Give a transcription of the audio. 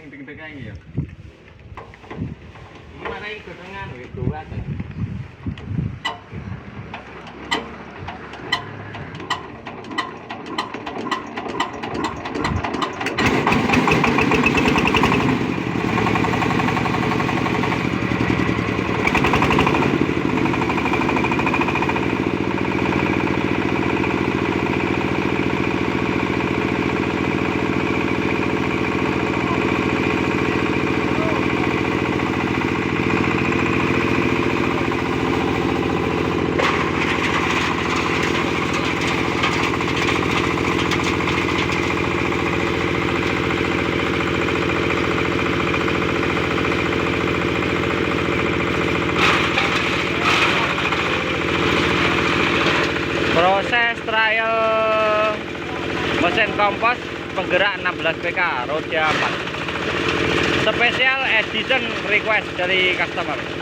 sing deg-deg kae iki ya. Iki mana iki gotongan wis dua ta. Proses trial mesin kompos penggerak 16 PK roda 4 special edition request dari customer.